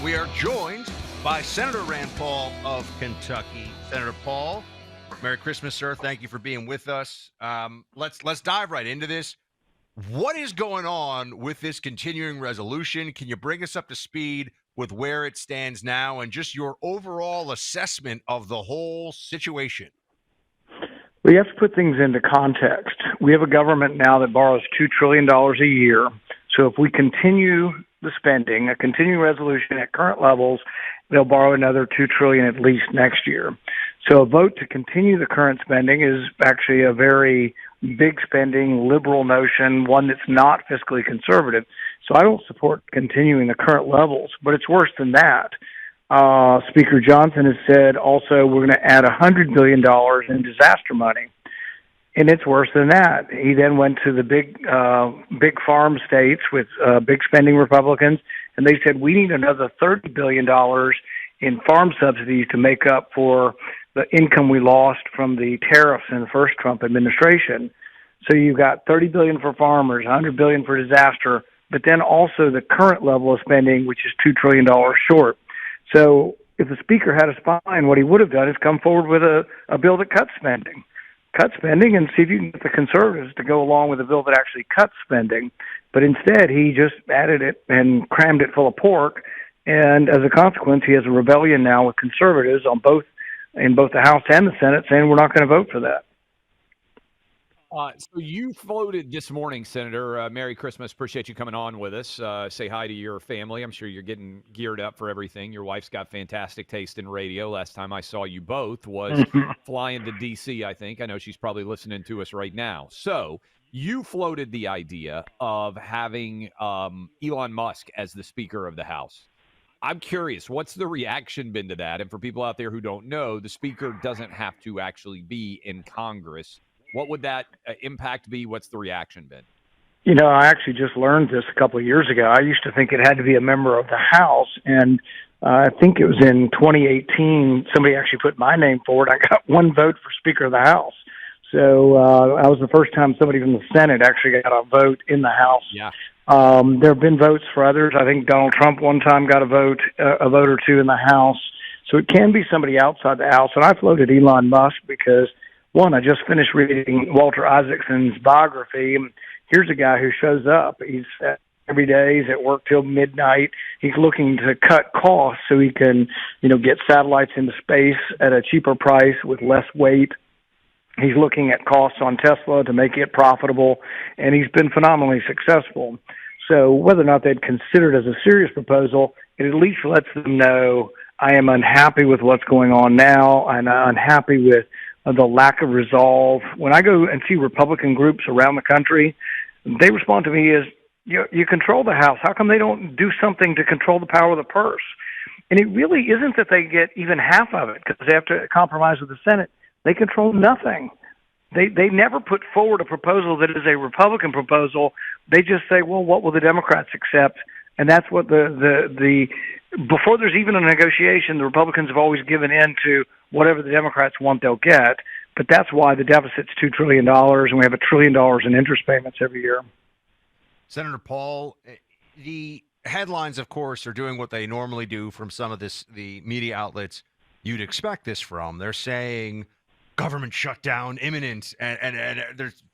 We are joined by Senator Rand Paul of Kentucky. Senator Paul, Merry Christmas, sir. Thank you for being with us. Let's dive right into this. What is going on with this continuing resolution? Can you bring us up to speed with where it stands now and just your overall assessment of the whole situation? We have to put things into context. We have a government now that borrows $2 trillion a year. So if we continue the spending, a continuing resolution at current levels, they'll borrow another $2 trillion at least next year. So a vote to continue the current spending is actually a very big spending, liberal notion, one that's not fiscally conservative. So I don't support continuing the current levels, but it's worse than that. Speaker Johnson has said also we're going to add $100 billion in disaster money. And it's worse than that. He then went to the big farm states with big spending Republicans, and they said we need another $30 billion in farm subsidies to make up for the income we lost from the tariffs in the first Trump administration. So you've got $30 billion for farmers, $100 billion for disaster, but then also the current level of spending, which is $2 trillion short. So if the Speaker had a spine, what he would have done is come forward with a bill that cuts spending. Cut spending and see if you can get the conservatives to go along with a bill that actually cuts spending. But instead, he just added it and crammed it full of pork. And as a consequence, he has a rebellion now with conservatives in both the House and the Senate saying we're not going to vote for that. So you floated this morning, Senator. Merry Christmas. Appreciate you coming on with us. Say hi to your family. I'm sure you're getting geared up for everything. Your wife's got fantastic taste in radio. Last time I saw you both was flying to D.C., I think. I know she's probably listening to us right now. So you floated the idea of having Elon Musk as the Speaker of the House. I'm curious, what's the reaction been to that? And for people out there who don't know, the Speaker doesn't have to actually be in Congress. What would that impact be? What's the reaction been? You know, I actually just learned this a couple of years ago. I used to think it had to be a member of the House, and I think it was in 2018, somebody actually put my name forward. I got one vote for Speaker of the House. So that was the first time somebody from the Senate actually got a vote in the House. Yeah. There have been votes for others. I think Donald Trump one time got a vote or two in the House. So it can be somebody outside the House. And I floated Elon Musk because, one, I just finished reading Walter Isaacson's biography. Here's a guy who shows up. He's every day. He's at work till midnight. He's looking to cut costs so he can, get satellites into space at a cheaper price with less weight. He's looking at costs on Tesla to make it profitable, and he's been phenomenally successful. So whether or not they'd consider it as a serious proposal, it at least lets them know I am unhappy with what's going on now, and I'm unhappy with the lack of resolve. When I go and see Republican groups around the country, they respond to me as, you control the House. How come they don't do something to control the power of the purse? And it really isn't that they get even half of it because they have to compromise with the Senate. They control nothing. They never put forward a proposal that is a Republican proposal. They just say, well, what will the Democrats accept? And that's what the before there's even a negotiation, the Republicans have always given in to whatever the Democrats want, they'll get. But that's why the deficit's $2 trillion, and we have $1 trillion in interest payments every year. Senator Paul, the headlines, of course, are doing what they normally do from some of the media outlets you'd expect this from. They're saying government shutdown imminent, and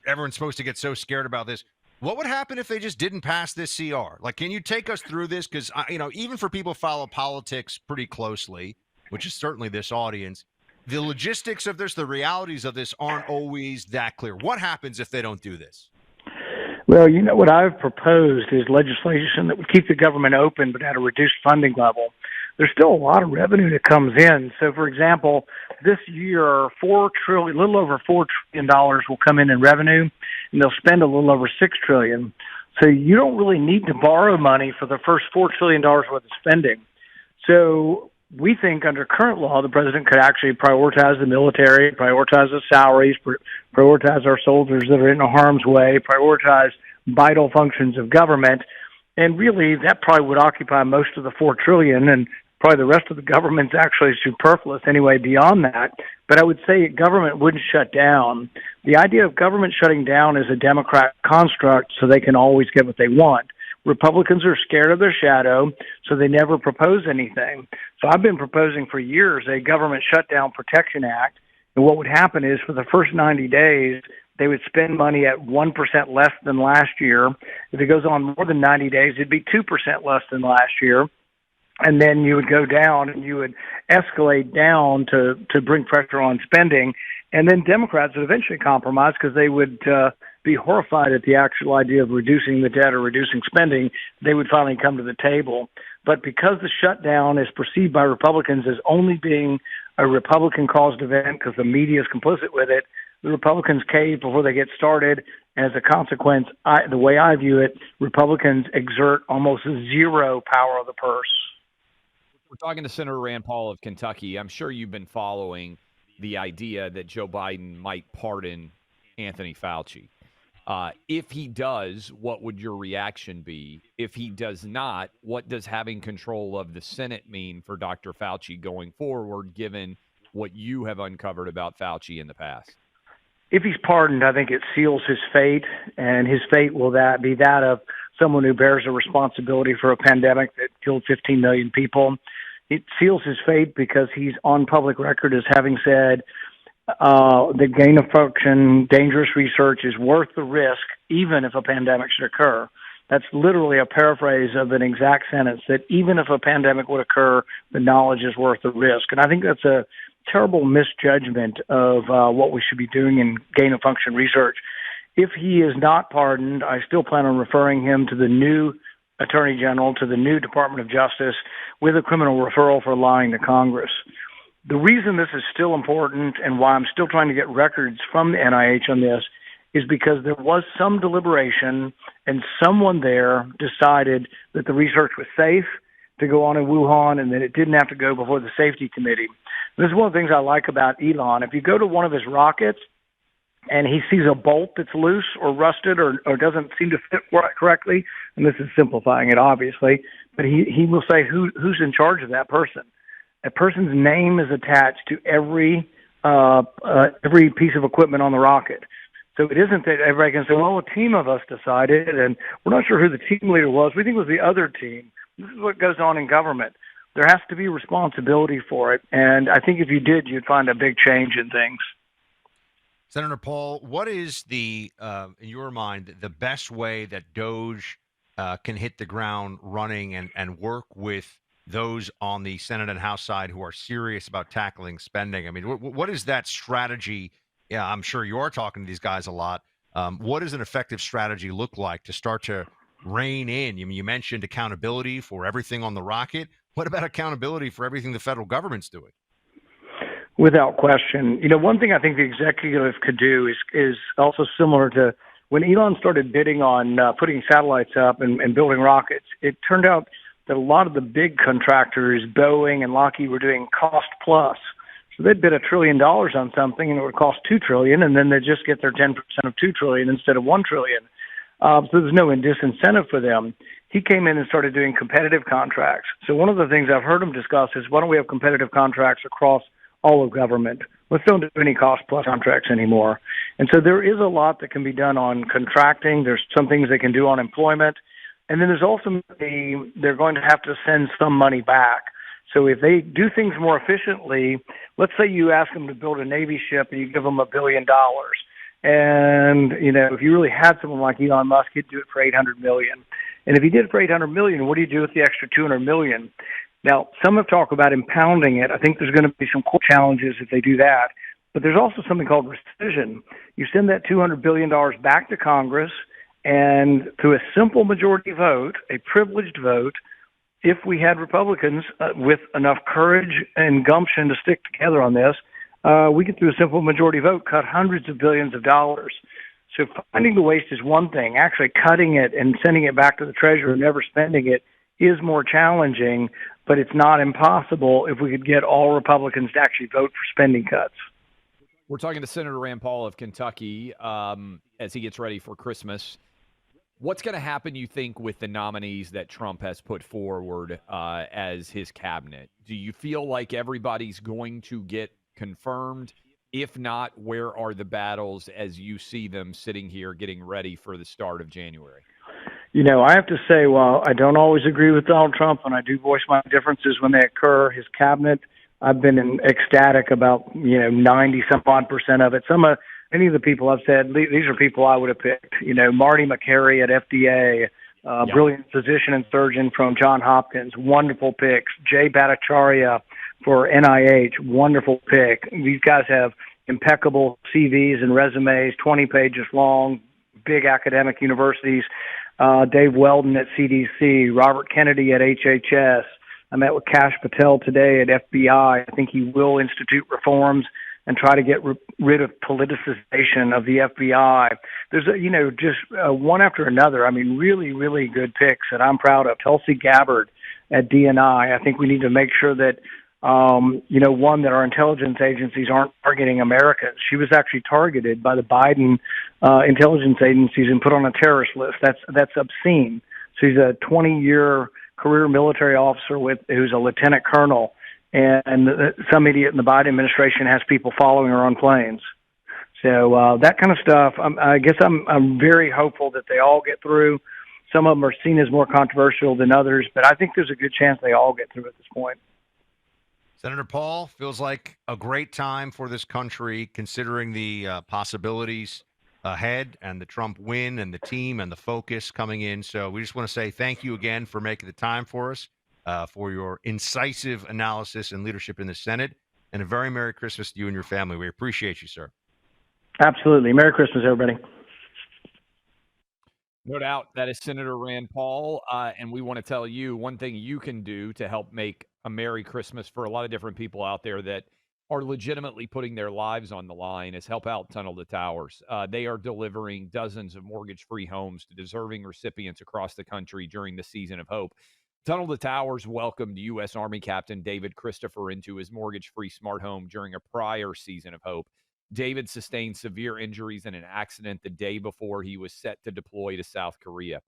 everyone's supposed to get so scared about this. What would happen if they just didn't pass this CR? Like, can you take us through this? Because, even for people who follow politics pretty closely, which is certainly this audience, the logistics of this, the realities of this aren't always that clear. What happens if they don't do this? Well, what I've proposed is legislation that would keep the government open but at a reduced funding level. There's still a lot of revenue that comes in. So, for example, this year, a little over $4 trillion will come in revenue, and they'll spend a little over $6 trillion. So you don't really need to borrow money for the first $4 trillion worth of spending. So we think under current law, the president could actually prioritize the military, prioritize the salaries, prioritize our soldiers that are in harm's way, prioritize vital functions of government. And really, that probably would occupy most of the $4 trillion, and probably the rest of the government's actually superfluous anyway beyond that. But I would say government wouldn't shut down. The idea of government shutting down is a Democrat construct so they can always get what they want. Republicans are scared of their shadow, so they never propose anything. So I've been proposing for years a government shutdown protection act. And what would happen is for the first 90 days, they would spend money at 1% less than last year. If it goes on more than 90 days, it'd be 2% less than last year. And then you would go down and you would escalate down to bring pressure on spending. And then Democrats would eventually compromise because they would be horrified at the actual idea of reducing the debt or reducing spending. They would finally come to the table. But because the shutdown is perceived by Republicans as only being a Republican-caused event because the media is complicit with it, the Republicans cave before they get started. And as a consequence, the way I view it, Republicans exert almost zero power of the purse. We're talking to Senator Rand Paul of Kentucky. I'm sure you've been following the idea that Joe Biden might pardon Anthony Fauci. If he does, what would your reaction be? If he does not, what does having control of the Senate mean for Dr. Fauci going forward, given what you have uncovered about Fauci in the past? If he's pardoned, I think it seals his fate, and his fate will be that of someone who bears a responsibility for a pandemic that killed 15 million people. It seals his fate because he's on public record as having said the gain-of-function dangerous research is worth the risk, even if a pandemic should occur. That's literally a paraphrase of an exact sentence, that even if a pandemic would occur, the knowledge is worth the risk. And I think that's a terrible misjudgment of what we should be doing in gain-of-function research. If he is not pardoned, I still plan on referring him to the new Attorney General, to the new Department of Justice, with a criminal referral for lying to Congress. The reason this is still important and why I'm still trying to get records from the NIH on this is because there was some deliberation and someone there decided that the research was safe to go on in Wuhan and that it didn't have to go before the safety committee. This is one of the things I like about Elon. If you go to one of his rockets and he sees a bolt that's loose or rusted or doesn't seem to fit correctly, and this is simplifying it obviously, but he will say who's in charge of that person. A person's name is attached to every piece of equipment on the rocket. So it isn't that everybody can say, well, a team of us decided, and we're not sure who the team leader was. We think it was the other team. This is what goes on in government. There has to be responsibility for it. And I think if you did, you'd find a big change in things. Senator Paul, what is in your mind, the best way that DOGE can hit the ground running and work with those on the Senate and House side who are serious about tackling spending? I mean, what is that strategy? Yeah, I'm sure you are talking to these guys a lot. What does an effective strategy look like to start to rein in? I mean, you mentioned accountability for everything on the rocket. What about accountability for everything the federal government's doing? Without question. You know, one thing I think the executive could do is also similar to when Elon started bidding on putting satellites up and building rockets. It turned out that a lot of the big contractors, Boeing and Lockheed, were doing cost plus. So they'd bid $1 trillion on something, and it would cost $2 trillion, and then they'd just get their 10% of $2 trillion instead of $1 trillion. So there's no disincentive for them. He came in and started doing competitive contracts. So one of the things I've heard him discuss is, why don't we have competitive contracts across all of government? Let's don't do any cost plus contracts anymore. And so there is a lot that can be done on contracting. There's some things they can do on employment. And then there's also they're going to have to send some money back. So if they do things more efficiently, let's say you ask them to build a Navy ship and you give them $1 billion. And, you know, if you really had someone like Elon Musk, he'd do it for $800 million. And if he did it for $800 million, what do you do with the extra $200 million? Now, some have talked about impounding it. I think there's going to be some court challenges if they do that. But there's also something called rescission. You send that $200 billion back to Congress, and through a simple majority vote, a privileged vote, if we had Republicans with enough courage and gumption to stick together on this, we could, through a simple majority vote, cut hundreds of billions of dollars. So finding the waste is one thing. Actually cutting it and sending it back to the Treasury and never spending it is more challenging, but it's not impossible if we could get all Republicans to actually vote for spending cuts. We're talking to Senator Rand Paul of Kentucky as he gets ready for Christmas. What's going to happen, you think, with the nominees that Trump has put forward as his cabinet? Do you feel like everybody's going to get confirmed? If not, where are the battles as you see them sitting here getting ready for the start of January? I have to say, while I don't always agree with Donald Trump, and I do voice my differences when they occur, his cabinet, I've been ecstatic about 90 some odd percent of it. Many of the people I've said these are people I would have picked. Marty McCary at FDA, brilliant physician and surgeon from Johns Hopkins, wonderful picks. Jay Bhattacharya for NIH, wonderful pick. These guys have impeccable CVs and resumes, 20 pages long, big academic universities. Dave Weldon at CDC, Robert Kennedy at HHS. I met with Kash Patel today at FBI. I think he will institute reforms and try to get rid of politicization of the FBI. There's just one after another. I mean, really, really good picks that I'm proud of. Tulsi Gabbard at DNI. I think we need to make sure that one, that our intelligence agencies aren't targeting Americans. She was actually targeted by the Biden intelligence agencies and put on a terrorist list. That's obscene. She's a 20-year career military officer who's a lieutenant colonel, and some idiot in the Biden administration has people following her on planes. So that kind of stuff. I guess I'm very hopeful that they all get through. Some of them are seen as more controversial than others, but I think there's a good chance they all get through at this point. Senator Paul, feels like a great time for this country, considering the possibilities ahead and the Trump win and the team and the focus coming in. So we just want to say thank you again for making the time for us, for your incisive analysis and leadership in the Senate, and a very Merry Christmas to you and your family. We appreciate you, sir. Absolutely. Merry Christmas, everybody. No doubt. That is Senator Rand Paul. And we want to tell you one thing you can do to help make a Merry Christmas for a lot of different people out there that are legitimately putting their lives on the line is help out Tunnel to Towers. They are delivering dozens of mortgage-free homes to deserving recipients across the country during the season of hope. Tunnel to Towers welcomed U.S. Army Captain David Christopher into his mortgage-free smart home during a prior season of hope. David sustained severe injuries in an accident the day before he was set to deploy to South Korea.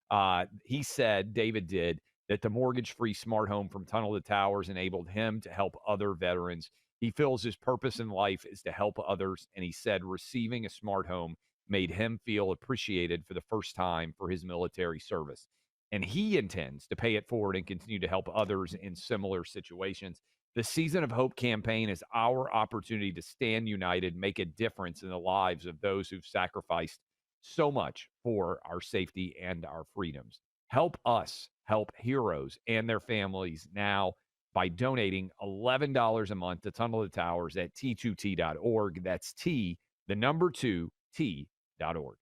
David did, that the mortgage-free smart home from Tunnel to Towers enabled him to help other veterans. He feels his purpose in life is to help others, and he said receiving a smart home made him feel appreciated for the first time for his military service. And he intends to pay it forward and continue to help others in similar situations. The Season of Hope campaign is our opportunity to stand united, make a difference in the lives of those who've sacrificed so much for our safety and our freedoms. Help us help heroes and their families now by donating $11 a month to Tunnel to Towers at T2T.org. That's T, the number 2, T.org.